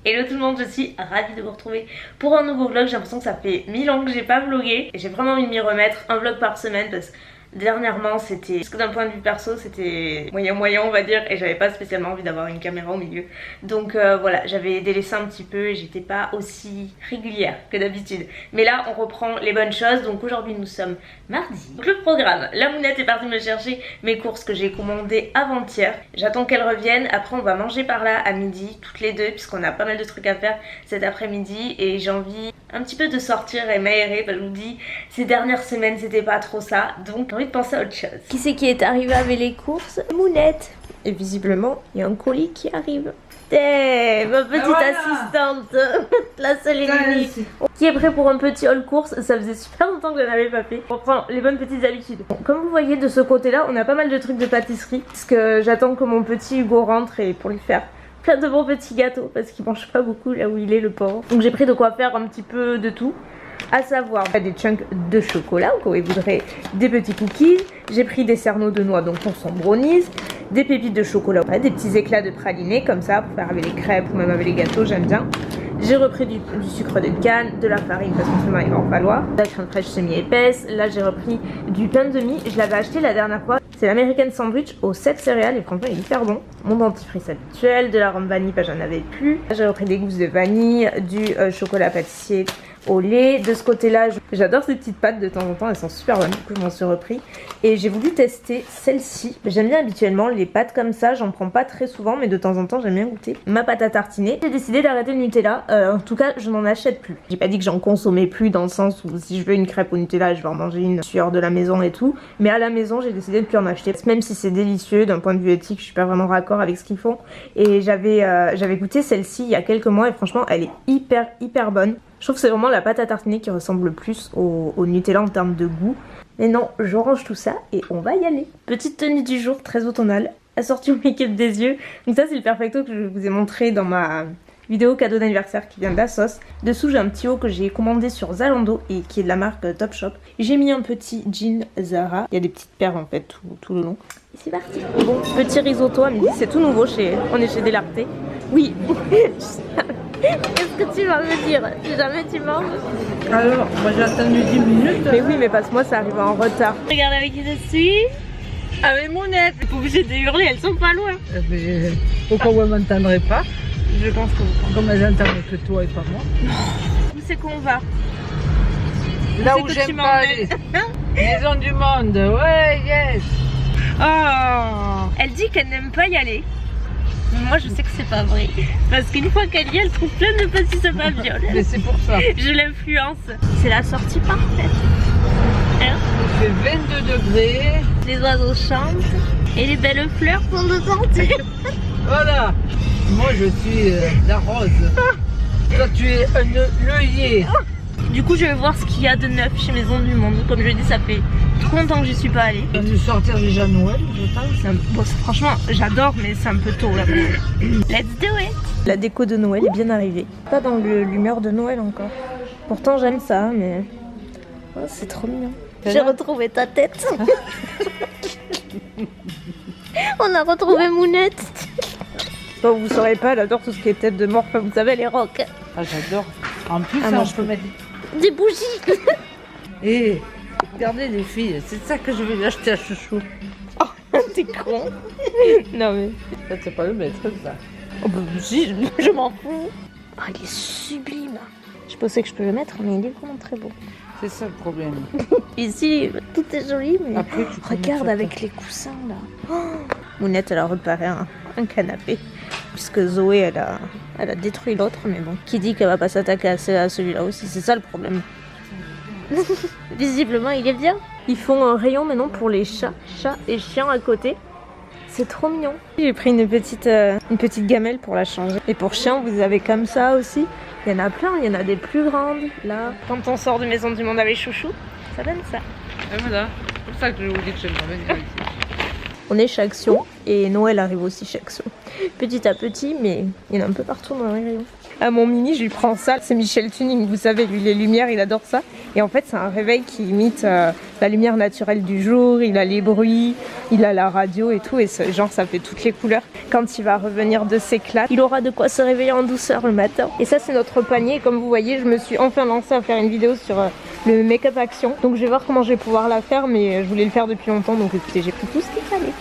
Hello tout le monde, je suis ravie de vous retrouver pour un nouveau vlog. J'ai l'impression que ça fait 1000 ans que j'ai pas vlogué et j'ai vraiment envie de m'y remettre, un vlog par semaine parce que dernièrement c'était, parce que d'un point de vue perso c'était moyen on va dire, et j'avais pas spécialement envie d'avoir une caméra au milieu. Donc voilà, j'avais délaissé un petit peu et j'étais pas aussi régulière que d'habitude. Mais là on reprend les bonnes choses, donc aujourd'hui nous sommes mardi. Donc le programme, la Mounette est partie me chercher mes courses que j'ai commandées avant-hier. J'attends qu'elle revienne, après on va manger par là à midi, toutes les deux, puisqu'on a pas mal de trucs à faire cet après-midi et j'ai envie un petit peu de sortir et m'aérer, parce que je vous dis, ces dernières semaines c'était pas trop ça, donc j'ai envie de penser à autre chose. Qui c'est qui est arrivé avec les courses? Mounette. Et visiblement, il y a un colis qui arrive. Hey, ma petite assistante, la seule et l'unique, qui est prêt pour un petit haul course. Ça faisait super longtemps que je n'avais pas fait. On reprend les bonnes petites habitudes. Bon, comme vous voyez de ce côté-là, on a pas mal de trucs de pâtisserie, parce que j'attends que mon petit Hugo rentre et pour lui faire plein de bons petits gâteaux, parce qu'il mange pas beaucoup là où il est, le pauvre. Donc j'ai pris de quoi faire un petit peu de tout. À savoir des chunks de chocolat, au cas où il voudrait des petits cookies. J'ai pris des cerneaux de noix donc pour son brownies, des pépites de chocolat, des petits éclats de praliné comme ça pour faire avec les crêpes ou même avec les gâteaux, j'aime bien. J'ai repris du sucre de canne, de la farine parce qu'en ce moment il va en falloir, de la crème fraîche semi-épaisse. Là j'ai repris du pain de mie, je l'avais acheté la dernière fois. C'est l'American Sandwich aux 7 céréales et franchement il est hyper bon. Mon dentifrice habituel, de l'arôme vanille, j'en avais plus. J'ai repris des gousses de vanille, du chocolat pâtissier au lait. De ce côté là, j'adore ces petites pâtes de temps en temps, elles sont super bonnes, du coup je m'en suis repris. Et j'ai voulu tester celle-ci. J'aime bien habituellement les pâtes comme ça, j'en prends pas très souvent mais de temps en temps j'aime bien goûter. Ma pâte à tartiner, j'ai décidé d'arrêter le Nutella, en tout cas je n'en achète plus. J'ai pas dit que j'en consommais plus dans le sens où si je veux une crêpe au Nutella je vais en manger une sueur de la maison et tout. Mais à la maison j'ai décidé de plus en acheter. Même si c'est délicieux d'un point de vue éthique, je suis pas vraiment raccord avec ce qu'ils font. Et j'avais goûté celle-ci il y a quelques mois et franchement elle est hyper bonne. Je trouve que c'est vraiment la pâte à tartiner qui ressemble le plus au Nutella en termes de goût. Mais non, je range tout ça et on va y aller. Petite tenue du jour, très automnale, assortie au make-up des yeux. Donc ça c'est le perfecto que je vous ai montré dans ma vidéo cadeau d'anniversaire qui vient d'Assos. Dessous j'ai un petit haut que j'ai commandé sur Zalando et qui est de la marque Topshop. J'ai mis un petit jean Zara. Il y a des petites perles en fait tout le long. Et c'est parti. Bon, petit risotto à midi, c'est tout nouveau on est chez Delarté. Oui. Qu'est-ce que tu vas me dire? Si jamais tu manges. Alors, moi j'ai attendu 10 minutes. Mais oui, mais parce que moi ça arrive en retard. Regarde avec qui je suis. Avec Mounette. T'es pas obligée de hurler, elles sont pas loin. Mais pourquoi vous ne m'entendrez pas? Je pense que vous. Comme elles entendent que toi et pas moi. Où c'est qu'on va? Là où j'aime pas aller. Maison du monde, ouais, yes. Oh. Elle dit qu'elle n'aime pas y aller. Mais moi je sais que c'est pas vrai. Parce qu'une fois qu'elle y est, elle trouve plein de petits babioles. Mais c'est pour ça. Je l'influence. C'est la sortie parfaite. Hein? Il fait 22 degrés. Les oiseaux chantent. Et les belles fleurs sont de sortie. Voilà. Moi je suis la rose. Toi tu es un œillet. Du coup je vais voir ce qu'il y a de neuf chez Maison du Monde. Comme je dis, ça fait trop longtemps que j'y suis pas allée. On a dû sortir déjà Noël, je pense. Bon, franchement j'adore, mais c'est un peu tôt là. Let's do it. La déco de Noël est bien arrivée. Pas dans l'humeur de Noël encore. Pourtant j'aime ça, mais oh, c'est trop mignon. J'ai retrouvé ta tête. On a retrouvé Mounette. Bon, vous saurez pas, elle adore tout ce qui est tête de mort, comme vous savez, les rocs. Ah j'adore. En plus, moi, je peux mettre des bougies. Et regardez les filles, c'est ça que je vais lui acheter à Chouchou. Oh, t'es con. Non mais... Ça c'est pas le mettre ça. Oh bah si, je m'en fous. Oh, il est sublime. Je pensais que je peux le mettre, mais il est vraiment très beau. C'est ça le problème. Ici, tout est joli, mais après, regarde avec les coussins là. Oh. Mounette, elle a réparé un canapé. Puisque Zoé, elle a détruit l'autre, mais bon. Qui dit qu'elle va pas s'attaquer à celui-là aussi? C'est ça le problème. Visiblement, il est bien. Ils font un rayon maintenant pour les chats et chiens à côté. C'est trop mignon. J'ai pris une petite gamelle pour la changer. Et pour chiens, vous avez comme ça aussi. Il y en a plein, il y en a des plus grandes. Là, quand on sort de Maison du Monde avec Chouchou, ça donne ça. Et voilà, c'est pour ça que je vous dis que j'aimerais venir ici. On est chez Action et Noël arrive aussi chez Action. Petit à petit, mais il y en a un peu partout dans les rayons. À mon mini, je lui prends ça. C'est Michel Tuning, vous savez, lui, les lumières, il adore ça. Et en fait c'est un réveil qui imite la lumière naturelle du jour, il a les bruits, il a la radio et tout, et genre ça fait toutes les couleurs. Quand il va revenir de ses classes, il aura de quoi se réveiller en douceur le matin. Et ça c'est notre panier, et comme vous voyez je me suis enfin lancée à faire une vidéo sur le make-up action. Donc je vais voir comment je vais pouvoir la faire, mais je voulais le faire depuis longtemps, donc écoutez, j'ai pris tout ce qu'il fallait.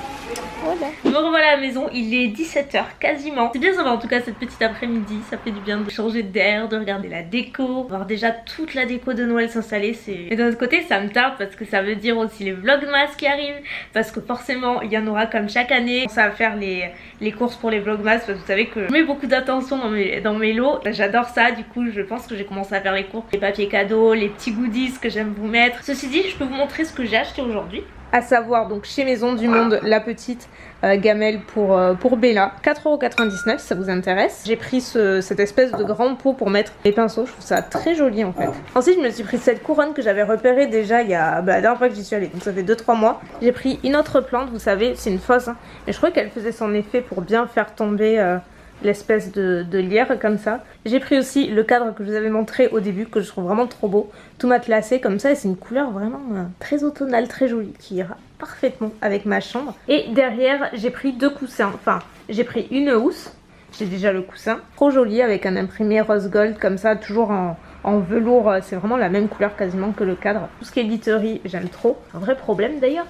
Voilà. Je me revoilà à la maison, il est 17h quasiment. C'est bien sympa en tout cas cette petite après-midi, ça fait du bien de changer d'air, de regarder la déco, voir déjà toute la déco de Noël s'installer. Mais d'un autre côté ça me tarde parce que ça veut dire aussi les vlogmas qui arrivent, parce que forcément il y en aura comme chaque année. Ça va faire les courses pour les vlogmas, parce que vous savez que je mets beaucoup d'attention dans mes lots, j'adore ça. Du coup je pense que j'ai commencé à faire les courses, les papiers cadeaux, les petits goodies que j'aime vous mettre. Ceci dit, je peux vous montrer ce que j'ai acheté aujourd'hui. À savoir donc chez Maison du Monde la petite gamelle pour Bella, 4,99 €, si ça vous intéresse. J'ai pris cette espèce de grande pot pour mettre les pinceaux, je trouve ça très joli en fait. Ensuite je me suis pris cette couronne que j'avais repérée déjà il y a la dernière fois que j'y suis allée, donc ça fait 2-3 mois. J'ai pris une autre plante, vous savez c'est une fausse, hein, mais je crois qu'elle faisait son effet pour bien faire tomber l'espèce de lierre comme ça. J'ai pris aussi le cadre que je vous avais montré au début, que je trouve vraiment trop beau, tout matelassé comme ça, et c'est une couleur vraiment très automnale, très jolie, qui ira parfaitement avec ma chambre. Et derrière j'ai pris 2 coussins, enfin j'ai pris une housse, j'ai déjà le coussin, trop joli avec un imprimé rose gold comme ça, toujours en velours, c'est vraiment la même couleur quasiment que le cadre. Tout ce qui est glittery j'aime trop, un vrai problème d'ailleurs.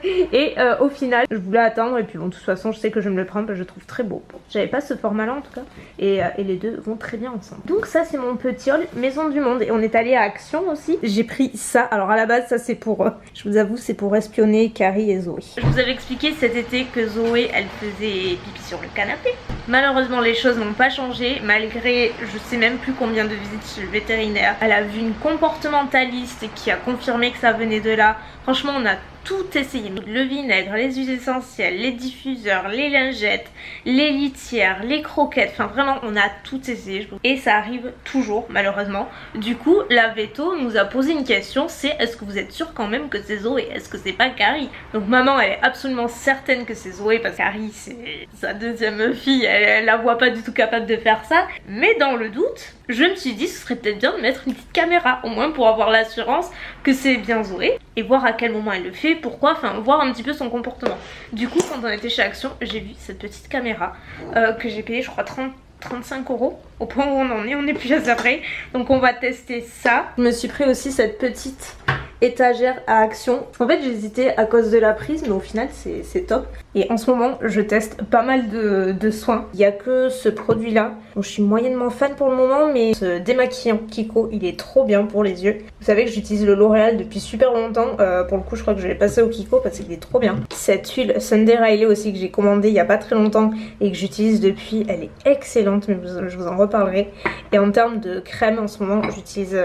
Et au final je voulais attendre, et puis bon de toute façon je sais que je vais me le prendre parce que je le trouve très beau. J'avais pas ce format là en tout cas, et les deux vont très bien ensemble. Donc ça c'est mon petit haul Maison du Monde, et on est allé à Action aussi. J'ai pris ça, alors à la base ça c'est pour, je vous avoue c'est pour espionner Carrie et Zoé. Je vous avais expliqué cet été que Zoé elle faisait pipi sur le canapé. Malheureusement les choses n'ont pas changé, malgré je sais même plus combien de visites chez le vétérinaire. Elle a vu une comportementaliste qui a confirmé que ça venait de là. Franchement on a tout essayé, le vinaigre, les huiles essentielles, les diffuseurs, les lingettes, les litières, les croquettes, enfin vraiment on a tout essayé et ça arrive toujours malheureusement. Du coup la veto nous a posé une question, c'est est-ce que vous êtes sûr quand même que c'est Zoé, est-ce que c'est pas Carrie? Donc maman elle est absolument certaine que c'est Zoé parce que Carrie c'est sa deuxième fille, elle la voit pas du tout capable de faire ça, mais dans le doute je me suis dit ce serait peut-être bien de mettre une petite caméra au moins pour avoir l'assurance que c'est bien Zoé et voir à quel moment elle le fait, pourquoi, enfin voir un petit peu son comportement. Du coup quand on était chez Action j'ai vu cette petite caméra que j'ai payé je crois 35 € au point où on en est, on est plus après, donc on va tester ça. Je me suis pris aussi cette petite étagère à Action. En fait j'hésitais à cause de la prise, mais au final c'est top. Et en ce moment je teste pas mal de soins. Il n'y a que ce produit là dont je suis moyennement fan pour le moment, mais ce démaquillant Kiko il est trop bien pour les yeux. Vous savez que j'utilise le L'Oréal depuis super longtemps, pour le coup je crois que je vais passer au Kiko parce qu'il est trop bien. Cette huile Sunday Riley aussi que j'ai commandée il n'y a pas très longtemps et que j'utilise depuis, elle est excellente, mais je vous en reparlerai. Et en termes de crème en ce moment j'utilise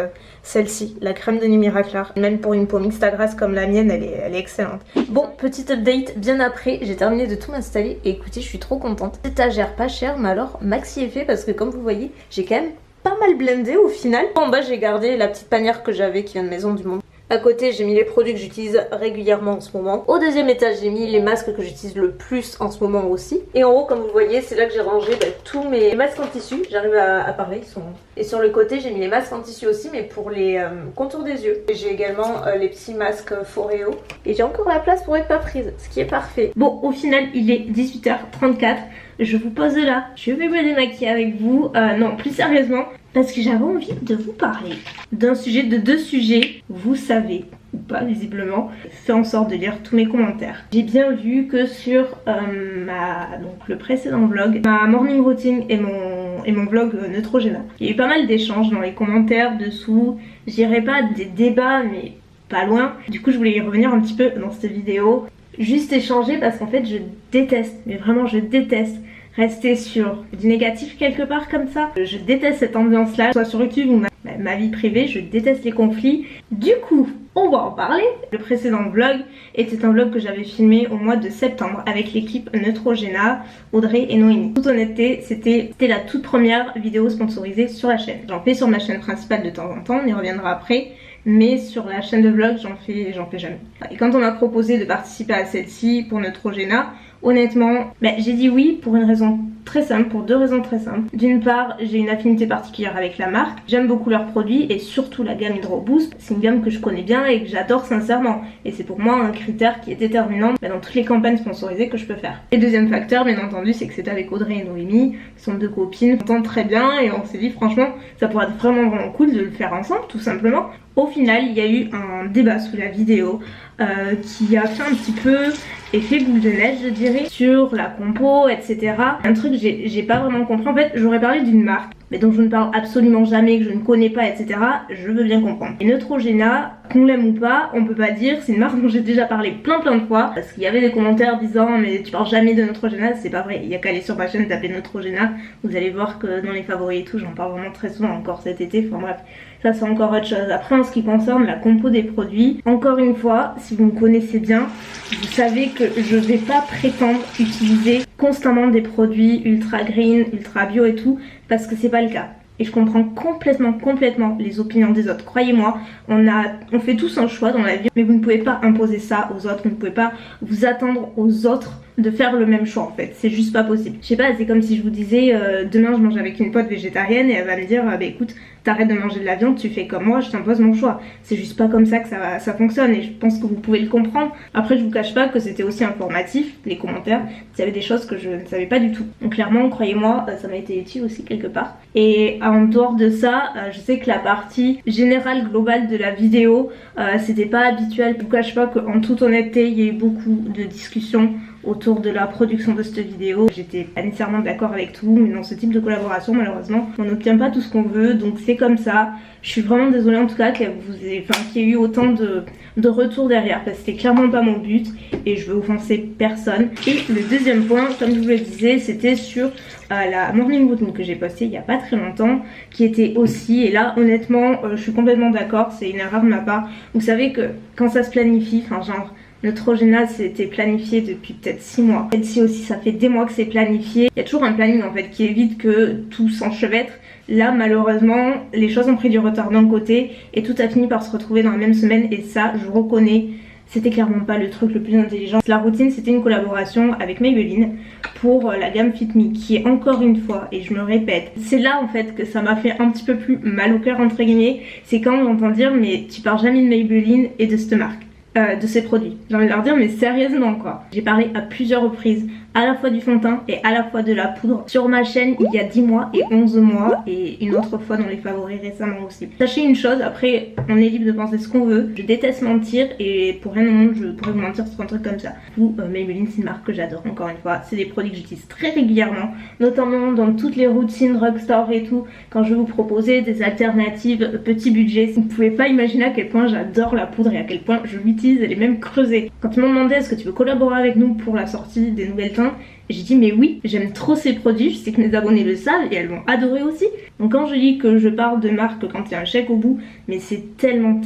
celle-ci, la crème de Numiracle. Même pour une peau mixte à grasse comme la mienne, elle est excellente. Bon, petite update bien après, j'ai terminé de tout m'installer et écoutez, je suis trop contente. Étagère pas chère, mais alors maxi effet parce que comme vous voyez, j'ai quand même pas mal blendé au final. En bas, j'ai gardé la petite panière que j'avais qui vient de Maison du Monde. À côté j'ai mis les produits que j'utilise régulièrement en ce moment. Au deuxième étage j'ai mis les masques que j'utilise le plus en ce moment aussi. Et en haut comme vous voyez c'est là que j'ai rangé tous mes masques en tissu. J'arrive à parler, ils sont... Et sur le côté j'ai mis les masques en tissu aussi, mais pour les contours des yeux. J'ai également les petits masques Foreo. Et j'ai encore la place pour être pas prise, ce qui est parfait. Bon au final il est 18h34. Je vous pose là, je vais me démaquiller avec vous. Non plus sérieusement, parce que j'avais envie de vous parler d'un sujet, de 2 sujets. Vous savez, ou pas visiblement, fait en sorte de lire tous mes commentaires. J'ai bien vu que sur le précédent vlog, ma morning routine et mon vlog Neutrogena, il y a eu pas mal d'échanges dans les commentaires dessous. J'irai pas des débats mais pas loin. Du coup je voulais y revenir un petit peu dans cette vidéo. Juste échanger parce qu'en fait je déteste, mais vraiment je déteste rester sur du négatif quelque part comme ça. Je déteste cette ambiance là, soit sur YouTube ou ma vie privée, je déteste les conflits. Du coup, on va en parler. Le précédent vlog était un vlog que j'avais filmé au mois de septembre avec l'équipe Neutrogena, Audrey et Noémie. Toute honnêteté, c'était la toute première vidéo sponsorisée sur la chaîne. J'en fais sur ma chaîne principale de temps en temps, on y reviendra après. mais sur la chaîne de vlog j'en fais jamais. Et quand on m'a proposé de participer à celle-ci pour Neutrogena, honnêtement j'ai dit oui pour une raison très simple, pour deux raisons très simples. D'une part, j'ai une affinité particulière avec la marque, j'aime beaucoup leurs produits et surtout la gamme Hydro Boost, c'est une gamme que je connais bien et que j'adore sincèrement, et c'est pour moi un critère qui est déterminant dans toutes les campagnes sponsorisées que je peux faire. Et deuxième facteur bien entendu, c'est que c'était avec Audrey et Noémie, qui sont deux copines, on s'entend très bien et on s'est dit franchement ça pourrait être vraiment cool de le faire ensemble tout simplement. Au final il y a eu un débat sous la vidéo qui a fait un petit peu effet boule de neige je dirais, sur la compo etc. Un truc que j'ai pas vraiment compris, en fait j'aurais parlé d'une marque mais dont je ne parle absolument jamais, que je ne connais pas etc. Je veux bien comprendre. Et Neutrogena, qu'on l'aime ou pas, on peut pas dire, c'est une marque dont j'ai déjà parlé plein de fois, parce qu'il y avait des commentaires disant mais tu parles jamais de Neutrogena, c'est pas vrai, il y a qu'à aller sur ma chaîne taper Neutrogena, vous allez voir que dans les favoris et tout j'en parle vraiment très souvent encore cet été, enfin bref. Ça c'est encore autre chose. Après en ce qui concerne la compo des produits, encore une fois, si vous me connaissez bien, vous savez que je vais pas prétendre utiliser constamment des produits ultra green, ultra bio et tout, parce que c'est pas le cas. Et je comprends complètement les opinions des autres. Croyez-moi, on fait tous un choix dans la vie, mais vous ne pouvez pas imposer ça aux autres, vous ne pouvez pas vous attendre aux autres de faire le même choix en fait, c'est juste pas possible. Je sais pas, c'est comme si je vous disais demain je mange avec une pote végétarienne et elle va me dire bah écoute, t'arrêtes de manger de la viande, tu fais comme moi, je t'impose mon choix. C'est juste pas comme ça que ça fonctionne et je pense que vous pouvez le comprendre. Après je vous cache pas que c'était aussi informatif, les commentaires, il y avait des choses que je ne savais pas du tout. Donc clairement, croyez-moi, ça m'a été utile aussi quelque part. Et en dehors de ça, je sais que la partie générale globale de la vidéo, c'était pas habituel. Je vous cache pas qu'en toute honnêteté, il y a eu beaucoup de discussions autour de la production de cette vidéo. J'étais pas nécessairement d'accord avec tout, mais dans ce type de collaboration malheureusement on n'obtient pas tout ce qu'on veut, donc c'est comme ça. Je suis vraiment désolée en tout cas qu'il y ait eu autant de retours derrière, parce que c'était clairement pas mon but et je veux offenser personne. Et le deuxième point, comme je vous le disais, c'était sur la morning routine que j'ai postée il y a pas très longtemps, qui était aussi, et là honnêtement je suis complètement d'accord, c'est une erreur de ma part. Vous savez que quand ça se planifie, enfin genre Neutrogena c'était planifié depuis peut-être 6 mois. Celle-ci aussi ça fait des mois que c'est planifié. Il y a toujours un planning en fait qui évite que tout s'enchevêtre. Là malheureusement les choses ont pris du retard d'un côté et tout a fini par se retrouver dans la même semaine, et ça je reconnais, c'était clairement pas le truc le plus intelligent. La routine c'était une collaboration avec Maybelline pour la gamme Fit Me, qui est encore une fois, et je me répète, c'est là en fait que ça m'a fait un petit peu plus mal au cœur entre guillemets, c'est quand on entend dire mais tu parles jamais de Maybelline et de cette marque. De ces produits. J'ai envie de leur dire mais sérieusement quoi. J'ai parlé à plusieurs reprises à la fois du fond de teint et à la fois de la poudre sur ma chaîne il y a 10 mois et 11 mois et une autre fois dans les favoris récemment aussi. Sachez une chose, après on est libre de penser ce qu'on veut, je déteste mentir et pour rien au monde je pourrais vous mentir sur un truc comme ça. Vous, Maybelline c'est une marque que j'adore, encore une fois, c'est des produits que j'utilise très régulièrement, notamment dans toutes les routines drugstore et tout, quand je vais vous proposer des alternatives petit budget. Vous ne pouvez pas imaginer à quel point j'adore la poudre et à quel point je l'utilise, elle est même creusée. Quand ils m'ont demandé est-ce que tu veux collaborer avec nous pour la sortie des nouvelles teintes, j'ai dit mais oui, j'aime trop ces produits, je sais que mes abonnés le savent et elles vont adorer aussi. Donc quand je dis que je parle de marque quand il y a un chèque au bout, mais c'est tellement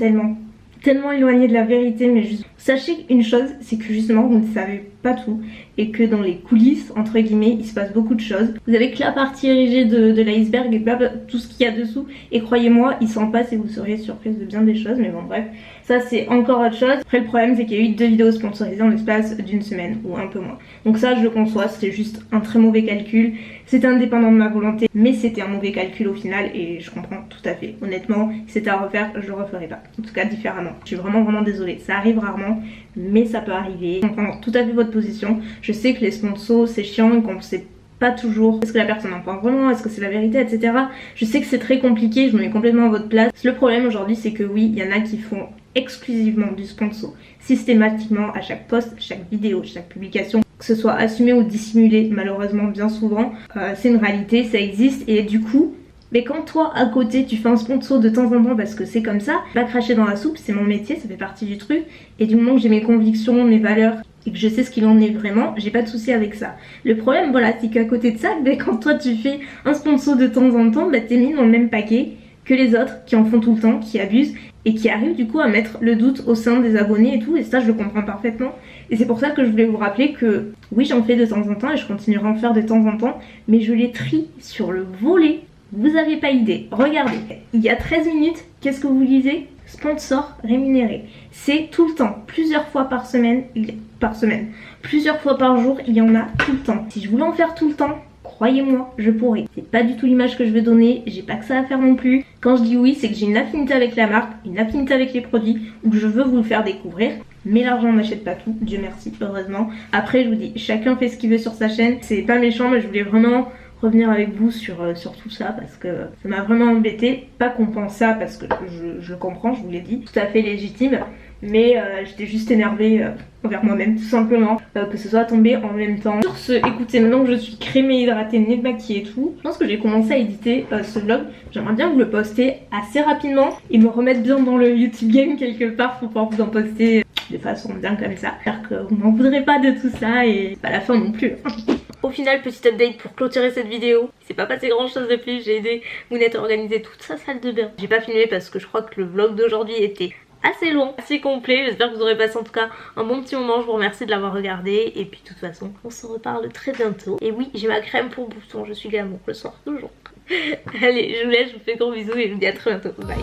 éloigné de la vérité. Mais juste sachez une chose, c'est que justement vous ne savez pas tout et que dans les coulisses entre guillemets il se passe beaucoup de choses. Vous avez que la partie érigée de l'iceberg et pas tout ce qu'il y a dessous, et croyez-moi il s'en passe et vous serez surprise de bien des choses. Mais bon bref, ça c'est encore autre chose. Après le problème c'est qu'il y a eu 2 vidéos sponsorisées en l'espace d'une semaine ou un peu moins, donc ça je conçois, c'était juste un très mauvais calcul, c'était indépendant de ma volonté mais c'était un mauvais calcul au final et je comprends tout à fait. Honnêtement si c'était à refaire je le referais pas, en tout cas différemment. Je suis vraiment désolée, ça arrive rarement mais ça peut arriver. Je comprends tout à fait votre position, je sais que les sponsors c'est chiant et qu'on sait pas toujours est-ce que la personne en pense vraiment, est-ce que c'est la vérité etc. Je sais que c'est très compliqué, je me mets complètement à votre place. Le problème aujourd'hui c'est que oui, il y en a qui font exclusivement du sponsor systématiquement à chaque post, chaque vidéo, chaque publication, que ce soit assumé ou dissimulé malheureusement bien souvent, c'est une réalité, ça existe. Et du coup mais quand toi à côté tu fais un sponsor de temps en temps parce que c'est comme ça, pas cracher dans la soupe, c'est mon métier, ça fait partie du truc, et du moment que j'ai mes convictions, mes valeurs et que je sais ce qu'il en est vraiment, j'ai pas de souci avec ça. Le problème voilà c'est qu'à côté de ça, quand toi tu fais un sponsor de temps en temps, t'es mis dans le même paquet que les autres qui en font tout le temps, qui abusent et qui arrivent du coup à mettre le doute au sein des abonnés et tout, et ça je le comprends parfaitement. Et c'est pour ça que je voulais vous rappeler que oui j'en fais de temps en temps et je continuerai à en faire de temps en temps, mais je les trie sur le volet. Vous avez pas idée, regardez, il y a 13 minutes, qu'est-ce que vous lisez? sponsor rémunéré. C'est tout le temps, plusieurs fois par semaine, plusieurs fois par jour, il y en a tout le temps. Si je voulais en faire tout le temps, croyez-moi, je pourrais. C'est pas du tout l'image que je veux donner, j'ai pas que ça à faire non plus. Quand je dis oui, c'est que j'ai une affinité avec la marque, une affinité avec les produits, ou que je veux vous le faire découvrir. Mais l'argent n'achète pas tout, Dieu merci, heureusement. Après, je vous dis, chacun fait ce qu'il veut sur sa chaîne. C'est pas méchant, mais je voulais vraiment revenir avec vous sur tout ça parce que ça m'a vraiment embêté. Pas qu'on pense ça parce que je le comprends, je vous l'ai dit, tout à fait légitime. Mais j'étais juste énervée envers moi-même tout simplement que ce soit tombé en même temps. Sur ce, écoutez, maintenant que je suis crémée, hydratée, nez maquillée et tout, je pense que j'ai commencé à éditer ce vlog. J'aimerais bien vous le poster assez rapidement et me remettre bien dans le YouTube game quelque part pour pouvoir vous en poster de façon bien comme ça. J'espère que vous m'en voudrez pas de tout ça et c'est pas la fin non plus. Au final, petit update pour clôturer cette vidéo. Il s'est pas passé grand chose de plus. J'ai aidé Mounette à organiser toute sa salle de bain. J'ai pas filmé parce que je crois que le vlog d'aujourd'hui était assez long, assez complet. J'espère que vous aurez passé en tout cas un bon petit moment. Je vous remercie de l'avoir regardé. Et puis de toute façon, on se reparle très bientôt. Et oui, j'ai ma crème pour boutons. Je suis glamour le soir toujours. Allez, je vous laisse, je vous fais gros bisous et je vous dis à très bientôt. Bye.